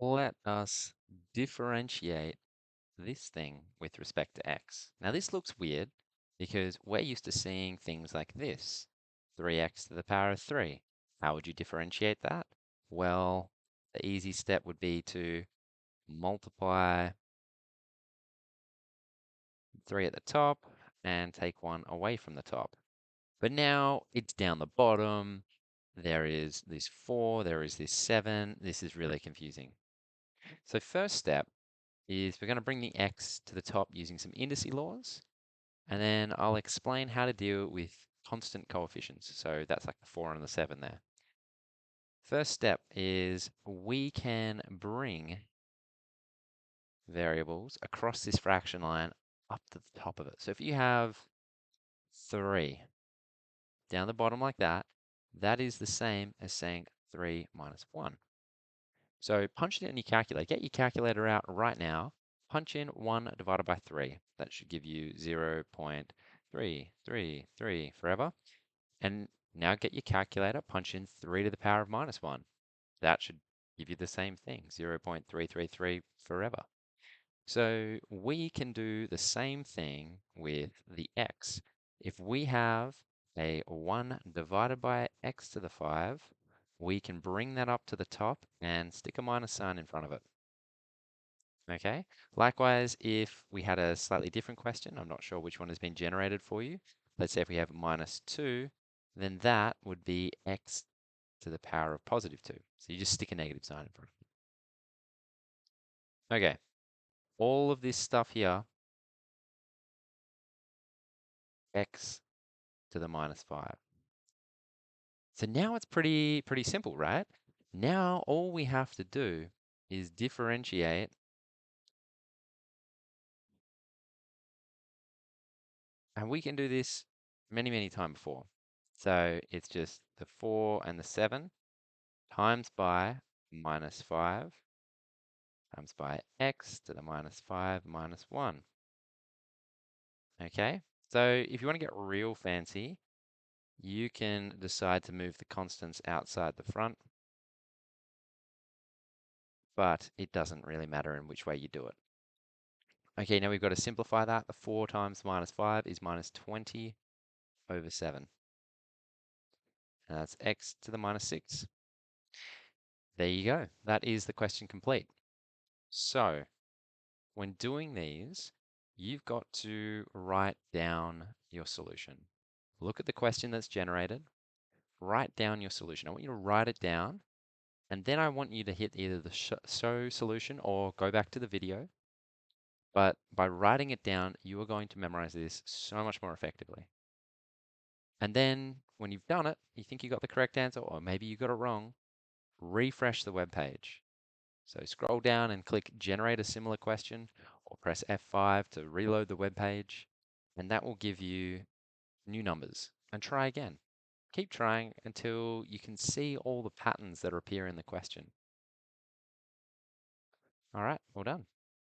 Let us differentiate this thing with respect to x. Now this looks weird because we're used to seeing things like this, 3x to the power of 3. How would you differentiate that? Well, the easy step would be to multiply 3 at the top and take 1 away from the top. But now it's down the bottom. There is this 4, there is this 7. This is really confusing. So first step is we're going to bring the x to the top using some indice laws, and then I'll explain how to deal with constant coefficients. So that's like the 4 and the 7 there. First step is we can bring variables across this fraction line up to the top of it. So if you have 3 down the bottom like that, that is the same as saying 3 minus 1. So punch it in your calculator. Get your calculator out right now. Punch in 1 divided by 3. That should give you 0.333 forever. And now get your calculator, punch in 3 to the power of minus 1. That should give you the same thing, 0.333 forever. So we can do the same thing with the x. If we have a 1 divided by x to the 5, we can bring that up to the top and stick a minus sign in front of it. Okay. Likewise, if we had a slightly different question, I'm not sure which one has been generated for you. Let's say if we have minus 2, then that would be x to the power of positive 2. So you just stick a negative sign in front of it. Okay. All of this stuff here, x to the minus 5. So now it's pretty simple, right? Now all we have to do is differentiate and we can do this many times before. So it's just the 4 and the 7 times by minus 5 times by x to the minus 5 minus 1. Okay, so if you want to get real fancy, you can decide to move the constants outside the front, but it doesn't really matter in which way you do it. Okay, now we've got to simplify that. The 4 times minus 5 is minus 20 over 7. And that's x to the minus 6. There you go. That is the question complete. So when doing these, you've got to write down your solution. Look at the question that's generated, write down your solution. I want you to write it down, and then I want you to hit either the show solution or go back to the video. But by writing it down, you are going to memorize this so much more effectively. And then when you've done it, you think you got the correct answer, or maybe you got it wrong, refresh the web page. So scroll down and click generate a similar question, or press F5 to reload the web page, and that will give you new numbers. And try again. Keep trying until you can see all the patterns that appear in the question. All right, well done.